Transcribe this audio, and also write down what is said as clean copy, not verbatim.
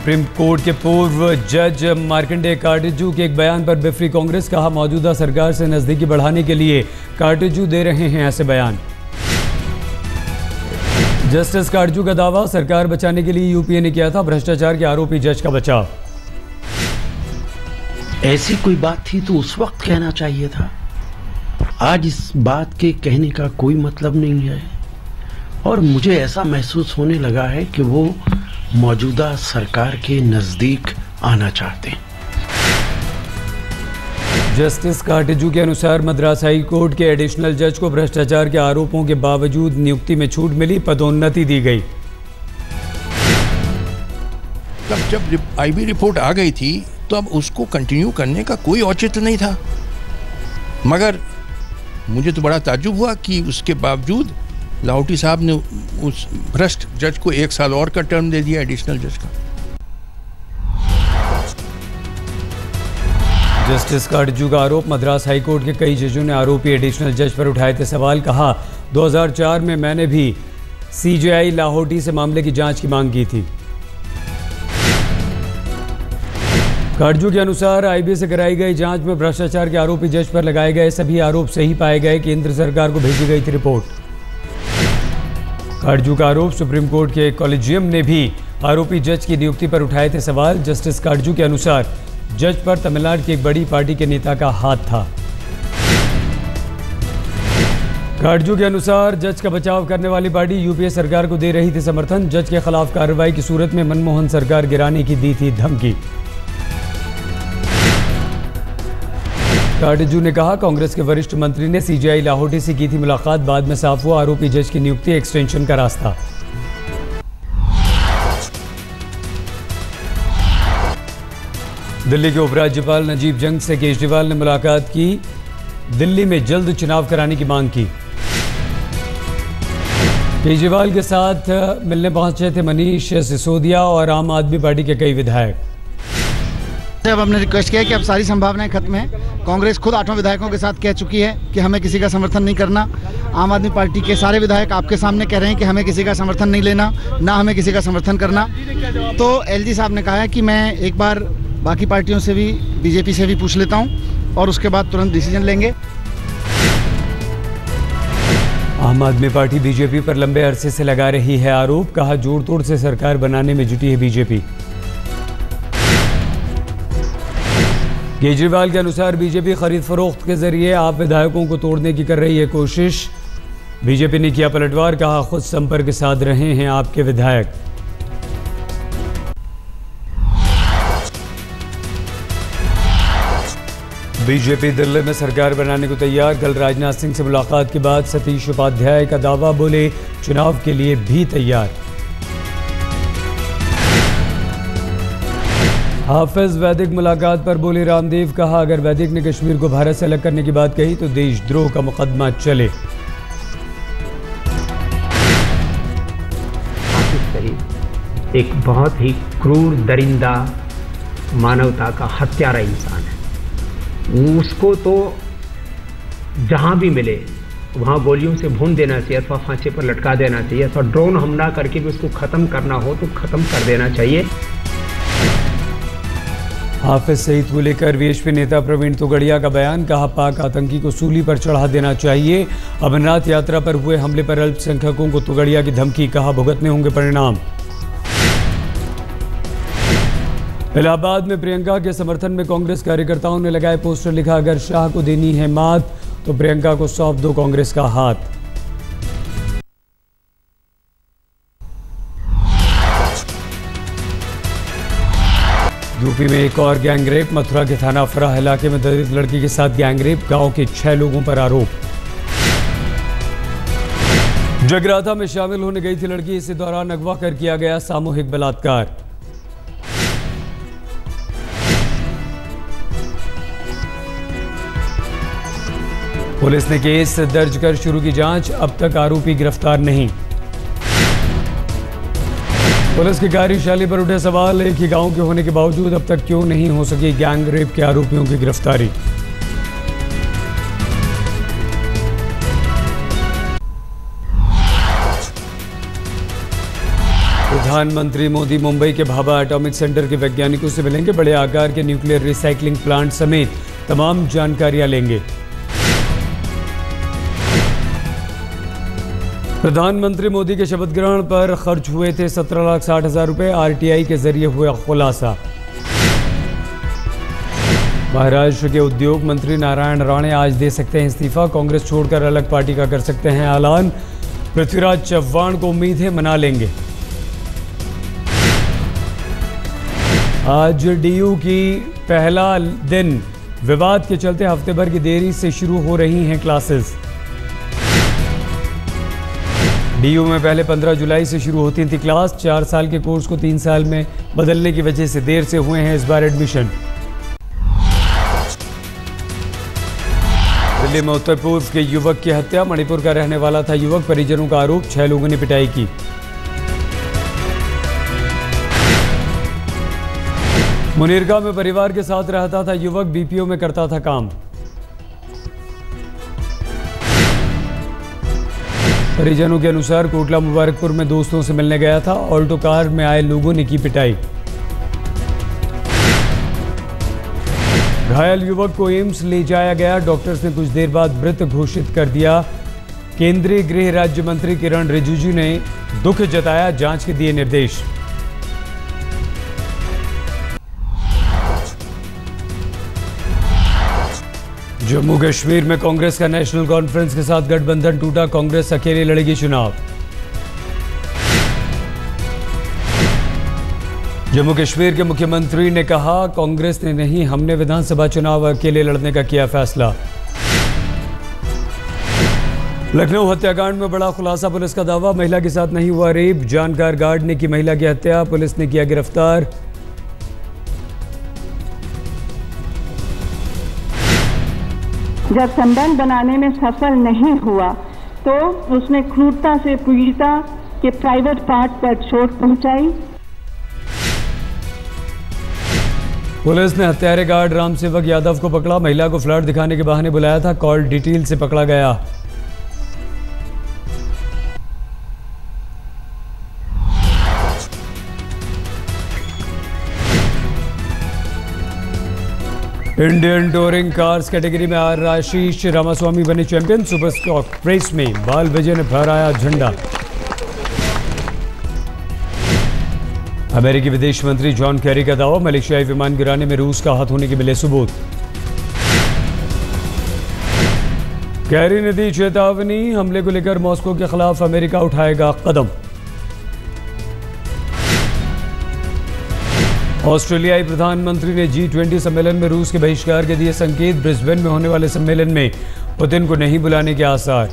Supreme court के पूर्व जज मार्कंडेय कार्टिजू के एक बयान पर बिफरी कांग्रेस, कहा मौजूदा सरकार से नजदीकी बढ़ाने के लिए कार्टिजू दे रहे हैं ऐसे बयान। जस्टिस कार्टिजू का दावा, सरकार बचाने के लिए यूपीए ने किया था भ्रष्टाचार के आरोपी जज का बचाव। ऐसी कोई बात थी तो उस वक्त कहना चाहिए था। आज इस बात के कहने का कोई मतलब नहीं है और मुझे ऐसा महसूस होने लगा है कि वो मौजूदा सरकार के नजदीक आना चाहते हैं। जस्टिस कार्टिजू के अनुसार मद्रास हाई कोर्ट के एडिशनल जज को भ्रष्टाचार के आरोपों के बावजूद नियुक्ति में छूट मिली, पदोन्नति दी गई। तब जब आईबी रिपोर्ट आ गई थी तो अब उसको कंटिन्यू करने का कोई औचित्य नहीं था, मगर मुझे तो बड़ा ताज्जुब हुआ कि उसके बावजूद लाहौटी साहब ने उस भ्रष्ट जज को 1 साल और का टर्म दे दिया, एडिशनल जज का। जस्टिस कार्टिजू का आरोप, मद्रास हाई कोर्ट के कई जजों ने आरोपी एडिशनल जज पर उठाए थे सवाल। कहा 2004 में मैंने भी सीजेआई लाहौटी से मामले की जांच की मांग की थी। कार्टिजू के अनुसार आईबी से कराई गई जांच में भ्रष्टाचार के आरोपी जज पर लगाए गए सभी आरोप सही पाए गए। केंद्र सरकार को भेजी गई थी रिपोर्ट। कार्टिजू का आरोप, सुप्रीम कोर्ट के कॉलेजियम ने भी आरोपी जज की नियुक्ति पर उठाए थे सवाल। जस्टिस कार्टिजू के अनुसार जज पर तमिलनाडु की एक बड़ी पार्टी के नेता का हाथ था। कार्टिजू के अनुसार जज का बचाव करने वाली पार्टी यूपीए सरकार को दे रही थी समर्थन। जज के खिलाफ कार्रवाई की सूरत में मनमोहन सरकार गिराने की दी थी धमकी। कार्टिजू ने कहा कांग्रेस के वरिष्ठ मंत्री ने सीजेआई लाहौटी से की थी मुलाकात, बाद में साफ हुआ आरोपी जज की नियुक्ति एक्सटेंशन का रास्ता। दिल्ली के उपराज्यपाल नजीब जंग से केजरीवाल ने मुलाकात की, दिल्ली में जल्द चुनाव कराने की मांग की। केजरीवाल के साथ मिलने पहुंचे थे मनीष सिसोदिया और आम आदमी पार्टी के कई विधायक। अब हमने रिक्वेस्ट किया कि अब सारी संभावनाएं खत्म है। कांग्रेस खुद 8 विधायकों के साथ कह चुकी है कि हमें किसी का समर्थन नहीं करना। आम आदमी पार्टी के सारे विधायक आपके सामने कह रहे हैं कि हमें किसी का समर्थन नहीं लेना, ना हमें किसी का समर्थन करना। तो एलजी साहब ने कहा है कि मैं एक बार बाकी पार्टियों से भी, बीजेपी से भी पूछ लेता हूं और उसके बाद तुरंत डिसीजन लेंगे। आम आदमी पार्टी बीजेपी पर लंबे अरसे से लगा रही है आरोप। कहा जोड़ तोड़ से सरकार बनाने में जुटी है बीजेपी। केजरीवाल के अनुसार बीजेपी खरीद फरोख्त के जरिए आप विधायकों को तोड़ने की कर रही है कोशिश। बीजेपी ने किया पलटवार, कहा खुद संपर्क साध रहे हैं आपके विधायक। बीजेपी दिल्ली में सरकार बनाने को तैयार। कल राजनाथ सिंह से मुलाकात के बाद सतीश उपाध्याय का दावा, बोले चुनाव के लिए भी तैयार। हाफिज वैदिक मुलाकात पर बोले रामदेव, कहा अगर वैदिक ने कश्मीर को भारत से अलग करने की बात कही तो देशद्रोह का मुकदमा चले। एक बहुत ही क्रूर, दरिंदा, मानवता का हत्यारा इंसान है। उसको तो जहां भी मिले वहां गोलियों से भून देना चाहिए अथवा फांसी पर लटका देना चाहिए अथवा ड्रोन हमला करके भी उसको खत्म करना हो तो खत्म कर देना चाहिए। हाफिज सईद को लेकर वीएचपी नेता प्रवीण तोगड़िया का बयान, कहा पाक आतंकी को सूली पर चढ़ा देना चाहिए। अमरनाथ यात्रा पर हुए हमले पर अल्पसंख्यकों को तोगड़िया की धमकी, कहा भुगतने होंगे परिणाम। इलाहाबाद में प्रियंका के समर्थन में कांग्रेस कार्यकर्ताओं ने लगाए पोस्टर, लिखा अगर शाह को देनी है मात तो प्रियंका को सौंप दो कांग्रेस का हाथ। यूपी में एक और गैंगरेप, मथुरा के थाना फराह इलाके में दलित लड़की के साथ गैंगरेप, गांव के 6 लोगों पर आरोप। जगराता में शामिल होने गई थी लड़की, इसी दौरान अगवा कर किया गया सामूहिक बलात्कार। पुलिस ने केस दर्ज कर शुरू की जांच, अब तक आरोपी गिरफ्तार नहीं। पुलिस की कार्यशैली पर उठे सवाल, एक ही गांव के होने के बावजूद अब तक क्यों नहीं हो सकी गैंग रेप के आरोपियों की गिरफ्तारी। प्रधानमंत्री मोदी मुंबई के भाभा एटॉमिक सेंटर के वैज्ञानिकों से मिलेंगे। बड़े आकार के न्यूक्लियर रिसाइकलिंग प्लांट समेत तमाम जानकारियां लेंगे। प्रधानमंत्री मोदी के शपथ ग्रहण पर खर्च हुए थे 17,60,000 रुपए, आरटीआई के जरिए हुआ खुलासा। महाराष्ट्र के उद्योग मंत्री नारायण राणे आज दे सकते हैं इस्तीफा, कांग्रेस छोड़कर अलग पार्टी का कर सकते हैं ऐलान। पृथ्वीराज चव्हाण को उम्मीद है मना लेंगे। आज डीयू की पहला दिन, विवाद के चलते हफ्ते भर की देरी से शुरू हो रही हैं क्लासेस। डीयू में पहले 15 जुलाई से शुरू होती थी क्लास। 4 साल के कोर्स को 3 साल में बदलने की वजह से देर से हुए हैं इस बार एडमिशन। दिल्ली में उत्तर पूर्व के युवक की हत्या, मणिपुर का रहने वाला था युवक, परिजनों का आरोप 6 लोगों ने पिटाई की। मुनीरका में परिवार के साथ रहता था युवक, बीपीओ में करता था काम। परिजनों के अनुसार कोटला मुबारकपुर में दोस्तों से मिलने गया था, ऑल्टो कार में आए लोगों ने की पिटाई। घायल युवक को एम्स ले जाया गया, डॉक्टर्स ने कुछ देर बाद मृत घोषित कर दिया। केंद्रीय गृह राज्य मंत्री किरण रिजिजू ने दुख जताया, जांच के दिए निर्देश। जम्मू कश्मीर में कांग्रेस का नेशनल कॉन्फ्रेंस के साथ गठबंधन टूटा, कांग्रेस अकेले लड़ेगी चुनाव। जम्मू कश्मीर के मुख्यमंत्री ने कहा, कांग्रेस ने नहीं, हमने विधानसभा चुनाव अकेले लड़ने का किया फैसला। लखनऊ हत्याकांड में बड़ा खुलासा, पुलिस का दावा, महिला के साथ नहीं हुआ रेप, जानकार गार्ड ने की महिला की हत्या, पुलिस ने किया गिरफ्तार। जब संबंध बनाने में सफल नहीं हुआ तो उसने क्रूरता से पीड़िता के प्राइवेट पार्ट पर चोट पहुंचाई। पुलिस ने हत्यारे गार्ड रामसेवक यादव को पकड़ा, महिला को फ्लर्ट दिखाने के बहाने बुलाया था, कॉल डिटेल से पकड़ा गया। इंडियन टूरिंग कार्स कैटेगरी में आशीष रामास्वामी बने चैंपियन, सुपर स्टॉक रेस में बाल विजय ने फहराया झंडा। अमेरिकी विदेश मंत्री जॉन कैरी का दावा, मलेशियाई विमान गिराने में रूस का हाथ होने के मिले सबूत। कैरी ने दी चेतावनी, हमले को लेकर मॉस्को के खिलाफ अमेरिका उठाएगा कदम। ऑस्ट्रेलियाई प्रधानमंत्री ने G20 सम्मेलन में रूस के बहिष्कार के दिए संकेत, ब्रिस्बेन में होने वाले सम्मेलन में पुतिन को नहीं बुलाने के आसार।